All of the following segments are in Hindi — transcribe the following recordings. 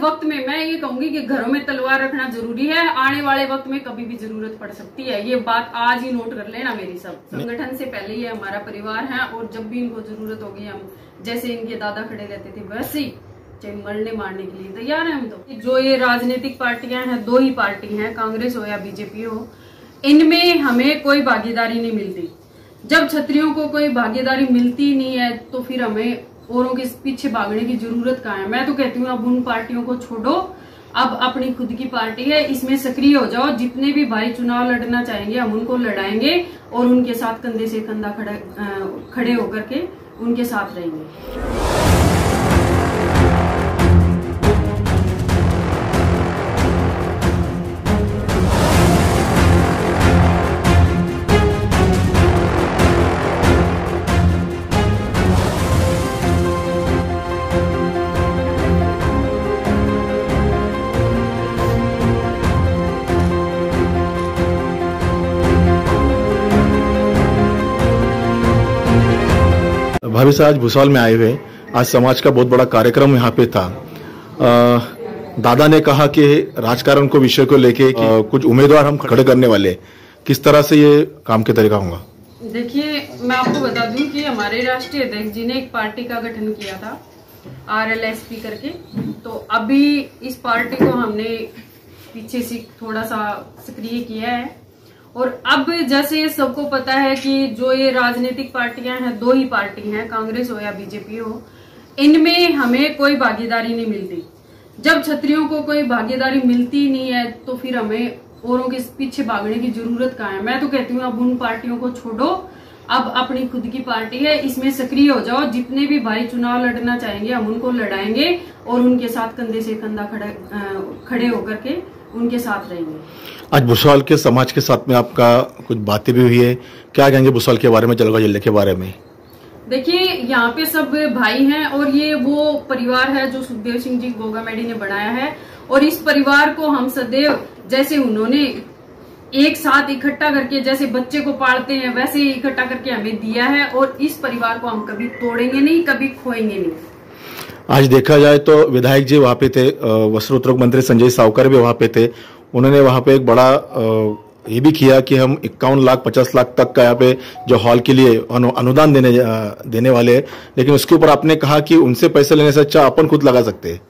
वक्त में मैं ये कहूंगी कि घरों में तलवार रखना जरूरी है, आने वाले वक्त में कभी भी जरूरत पड़ सकती है। ये बात आज ही नोट कर लेना मेरी। सब संगठन से पहले ये हमारा परिवार है और जब भी इनको जरूरत होगी हम जैसे इनके दादा खड़े रहते थे वैसे ही चाहे मरने मारने के लिए तैयार है हम। तो जो ये राजनीतिक पार्टियां हैं, दो ही पार्टी हैं, कांग्रेस हो या बीजेपी हो, इनमें हमें कोई भागीदारी नहीं मिलती। जब क्षत्रियों को कोई भागीदारी मिलती नहीं है तो फिर हमें औरों के पीछे भागने की जरूरत कहाँ है। मैं तो कहती हूँ अब उन पार्टियों को छोड़ो, अब अपनी खुद की पार्टी है इसमें सक्रिय हो जाओ। जितने भी भाई चुनाव लड़ना चाहेंगे हम उनको लड़ाएंगे और उनके साथ कंधे से कंधा खड़े होकर के उनके साथ रहेंगे। भाभी साहब आज भूसावल में आए हुए, आज समाज का बहुत बड़ा कार्यक्रम यहाँ पे था। दादा ने कहा कि राजकारण को विषय को लेके कुछ उम्मीदवार हम खड़े करने वाले, किस तरह से ये काम के तरीका होगा? देखिए मैं आपको बता दूं कि हमारे राष्ट्रीय अध्यक्ष जी ने एक पार्टी का गठन किया था RLSP करके। तो अभी इस पार्टी को हमने पीछे से थोड़ा सा सक्रिय किया है और अब जैसे सबको पता है कि जो ये राजनीतिक पार्टियां हैं, दो ही पार्टी हैं, कांग्रेस हो या बीजेपी हो, इनमें हमें कोई भागीदारी नहीं मिलती। जब क्षत्रियों को कोई भागीदारी मिलती नहीं है तो फिर हमें औरों के पीछे भागने की जरूरत कहाँ है। मैं तो कहती हूँ अब उन पार्टियों को छोड़ो, अब अपनी खुद की पार्टी है इसमें सक्रिय हो जाओ। जितने भी भाई चुनाव लड़ना चाहेंगे हम उनको लड़ाएंगे और उनके साथ कंधे से कंधा खड़े होकर के उनके साथ रहेंगे। आज भूसावल के समाज के साथ में आपका कुछ बातें भी हुई है, क्या कहेंगे भूसावल के बारे में, जलगांव जिले के बारे में? देखिए यहाँ पे सब भाई हैं और ये वो परिवार है जो सुखदेव सिंह जी गोगामेडी ने बनाया है और इस परिवार को हम सदैव जैसे उन्होंने एक साथ इकट्ठा करके जैसे बच्चे को पालते हैं वैसे ही इकट्ठा करके हमें दिया है और इस परिवार को हम कभी तोड़ेंगे नहीं, कभी खोएंगे नहीं। आज देखा जाए तो विधायक जी वहाँ पे थे, वस्त्र उद्योग मंत्री संजय सावकर भी वहाँ पे थे। उन्होंने वहाँ पे एक बड़ा ये भी किया कि हम 51 लाख 50 लाख तक का यहाँ पे जो हॉल के लिए अनुदान देने वाले हैं, लेकिन उसके ऊपर आपने कहा कि उनसे पैसे लेने से अच्छा अपन खुद लगा सकते हैं।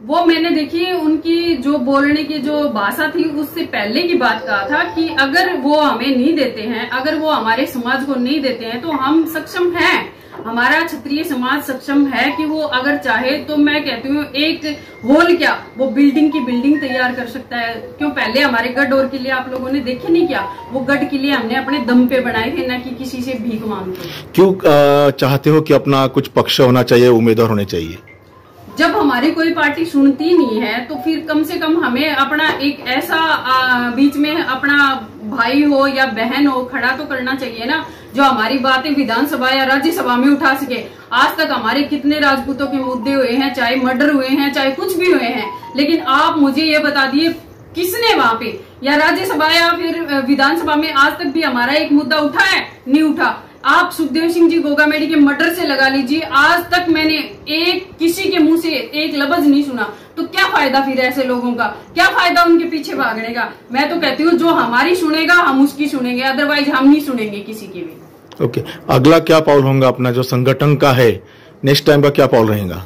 वो मैंने देखिए उनकी जो बोलने की जो भाषा थी उससे पहले की बात कहा था कि अगर वो हमें नहीं देते हैं, अगर वो हमारे समाज को नहीं देते हैं तो हम सक्षम हैं, हमारा क्षत्रिय समाज सक्षम है कि वो अगर चाहे तो मैं कहती हूँ एक होल क्या वो बिल्डिंग की बिल्डिंग तैयार कर सकता है। क्यों पहले हमारे गढ़ और किले आप लोगों ने देखे नहीं क्या? वो गढ़ किले हमने अपने दम पे बनाए थे, न कि किसी से भीख मांग के। क्यों चाहते हो कि अपना कुछ पक्ष होना चाहिए, उम्मीदवार होने चाहिए? जब हमारी कोई पार्टी सुनती नहीं है तो फिर कम से कम हमें अपना एक ऐसा बीच में अपना भाई हो या बहन हो खड़ा तो करना चाहिए ना, जो हमारी बातें विधानसभा या राज्यसभा में उठा सके। आज तक हमारे कितने राजपूतों के मुद्दे हुए हैं, चाहे मर्डर हुए हैं, चाहे कुछ भी हुए हैं, लेकिन आप मुझे ये बता दिए किसने वहां पे या राज्यसभा या फिर विधानसभा में आज तक भी हमारा एक मुद्दा उठा है? नहीं उठा। आप सुखदेव सिंह जी गोगामेडी के मर्डर से लगा लीजिए, आज तक मैंने किसी के मुंह से एक लफ्ज नहीं सुना। तो क्या फायदा फिर ऐसे लोगों का, क्या फायदा उनके पीछे भागने का? मैं तो कहती हूँ जो हमारी सुनेगा हम उसकी सुनेंगे, अदरवाइज हम नहीं सुनेंगे किसी की भी। ओके, अगला क्या पॉल होगा अपना जो संगठन का है, नेक्स्ट टाइम का क्या पॉल रहेगा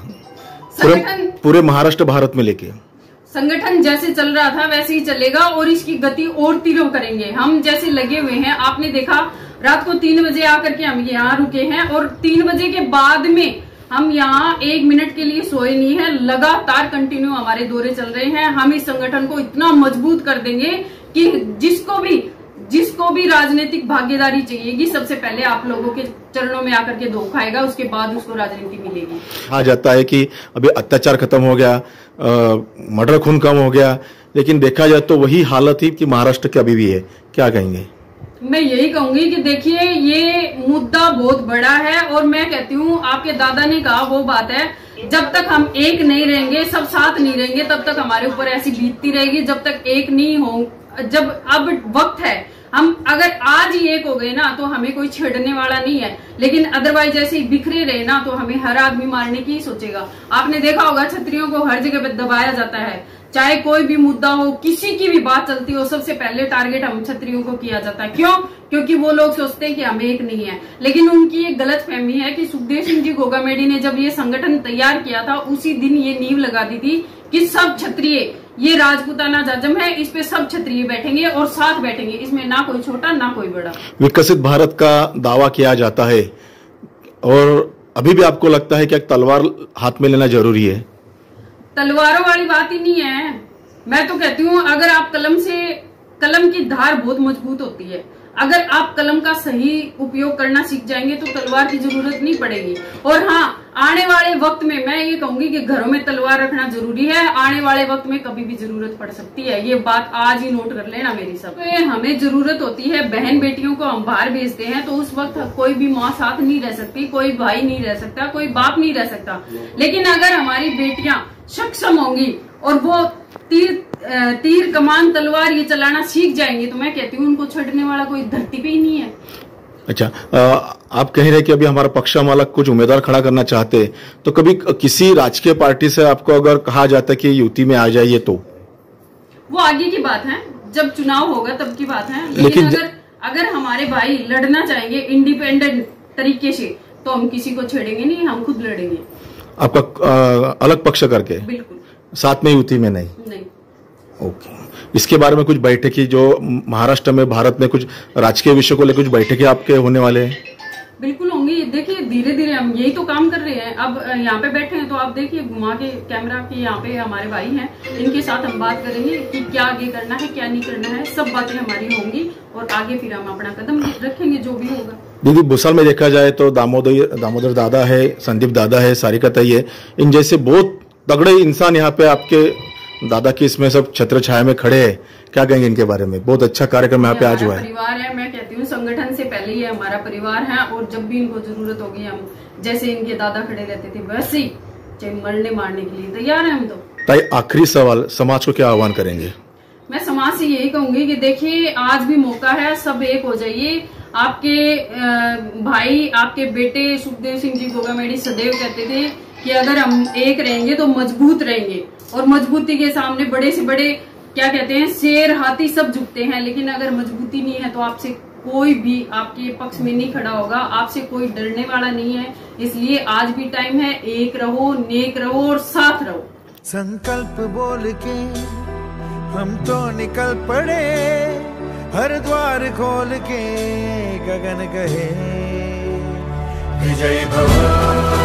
पूरे महाराष्ट्र भारत में लेके? संगठन जैसे चल रहा था वैसे ही चलेगा और इसकी गति और तीव्र करेंगे। हम जैसे लगे हुए हैं, आपने देखा रात को 3 बजे आकर के हम यहाँ रुके हैं और 3 बजे के बाद में हम यहाँ 1 मिनट के लिए सोए नहीं है। लगातार कंटिन्यू हमारे दौरे चल रहे हैं। हम इस संगठन को इतना मजबूत कर देंगे कि जिसको भी राजनीतिक भागीदारी चाहिएगी सबसे पहले आप लोगों के चरणों में आकर के धोखा आएगा, उसके बाद उसको राजनीति मिलेगी। कहा जाता है कि अभी अत्याचार खत्म हो गया, मर्डर खून कम हो गया, लेकिन देखा जाए तो वही हालत ही कि महाराष्ट्र की अभी भी है, क्या कहेंगे? मैं यही कहूंगी कि देखिए ये मुद्दा बहुत बड़ा है और मैं कहती हूँ आपके दादा ने कहा वो बात है, जब तक हम एक नहीं रहेंगे, सब साथ नहीं रहेंगे, तब तक हमारे ऊपर ऐसी बीतती रहेगी। जब तक एक नहीं हो, जब अब वक्त है हम अगर आज ही एक हो गए ना तो हमें कोई छेड़ने वाला नहीं है, लेकिन अदरवाइज जैसे ही बिखरे रहे ना तो हमें हर आदमी मारने की ही सोचेगा। आपने देखा होगा क्षत्रियों को हर जगह पे दबाया जाता है, चाहे कोई भी मुद्दा हो, किसी की भी बात चलती हो, सबसे पहले टारगेट हम क्षत्रियों को किया जाता है। क्यों? क्योंकि वो लोग सोचते हैं कि हम एक नहीं है। लेकिन उनकी एक गलत फहमी है कि सुखदेव सिंह जी गोगामेडी ने जब ये संगठन तैयार किया था उसी दिन ये नींव लगा दी थी कि सब क्षत्रिय, ये राजपूताना जाजम है, इस पे सब क्षत्रिय बैठेंगे और साथ बैठेंगे, इसमें ना कोई छोटा ना कोई बड़ा। विकसित भारत का दावा किया जाता है और अभी भी आपको लगता है कि एक तलवार हाथ में लेना जरूरी है? तलवारों वाली बात ही नहीं है। मैं तो कहती हूँ अगर आप कलम की धार बहुत मजबूत होती है, अगर आप कलम का सही उपयोग करना सीख जाएंगे तो तलवार की जरूरत नहीं पड़ेगी। और हाँ, आने वाले वक्त में मैं ये कहूंगी कि घरों में तलवार रखना जरूरी है, आने वाले वक्त में कभी भी जरूरत पड़ सकती है। ये बात आज ही नोट कर लेना मेरी सब। तो हमें जरूरत होती है, बहन बेटियों को हम बाहर भेजते हैं तो उस वक्त कोई भी माँ साथ नहीं रह सकती, कोई भाई नहीं रह सकता, कोई बाप नहीं रह सकता। लेकिन अगर हमारी बेटियां सक्षम होंगी और वो तीर कमान तलवार ये चलाना सीख जाएंगे तो मैं कहती हूँ उनको छेड़ने वाला कोई धरती पे ही नहीं है। अच्छा, आप कह रहे हैं कि अभी हमारा पक्ष वाला कुछ उम्मीदवार खड़ा करना चाहते हैं, तो कभी किसी राजकीय पार्टी से आपको अगर कहा जाता है कि युति में आ जाइए तो वो आगे की बात है, जब चुनाव होगा तब की बात है। लेकिन अगर हमारे भाई लड़ना चाहेंगे इंडिपेंडेंट तरीके से तो हम किसी को छेड़ेंगे नहीं, हम खुद लड़ेंगे। आपका अलग पक्ष करके? बिल्कुल। साथ में युति में नहीं? नहीं। ओके। इसके बारे में कुछ बैठकें जो महाराष्ट्र में, भारत में कुछ राजकीय विषय को लेकर कुछ बैठकें आपके होने वाले हैं? बिल्कुल होंगी। देखिए धीरे धीरे हम यही तो काम कर रहे हैं। अब यहाँ पे बैठे हैं तो आप देखिए घुमा के कैमरा के, यहाँ पे हमारे भाई हैं, इनके साथ हम बात करेंगे कि क्या आगे करना है क्या नहीं करना है, सब बातें हमारी होंगी और आगे फिर हम अपना कदम रखेंगे जो भी होगा। दीदी, भूसाल में देखा जाए तो दामोदर दादा है, संदीप दादा है, सारिका ताई है, इन जैसे बहुत तगड़े इंसान यहाँ पे आपके दादा की इसमें सब छत्र छाया में खड़े हैं, क्या कहेंगे इनके बारे में? बहुत अच्छा कार्यक्रम यहाँ पे आज हुआ है। परिवार है, मैं कहती हूँ संगठन से पहले ही हमारा परिवार है और जब भी इनको जरूरत होगी हम जैसे इनके दादा खड़े रहते थे वैसे ही चाहे मरने मारने के लिए तैयार है हम तो। ताई, आखिरी सवाल, समाज को क्या आह्वान करेंगे? मैं समाज से यही कहूंगी कि देखिए आज भी मौका है, सब एक हो जाइए। आपके भाई, आपके बेटे सुखदेव सिंह जी गोगामेडी सदैव कहते थे कि अगर हम एक रहेंगे तो मजबूत रहेंगे और मजबूती के सामने बड़े से बड़े क्या कहते हैं, शेर हाथी सब झुकते हैं, लेकिन अगर मजबूती नहीं है तो आपसे कोई भी आपके पक्ष में नहीं खड़ा होगा, आपसे कोई डरने वाला नहीं है। इसलिए आज भी टाइम है, एक रहो, नेक रहो और साथ रहो। संकल्प बोल के हम तो निकल पड़े, हर द्वार खोल के गगन कहे विजय भव।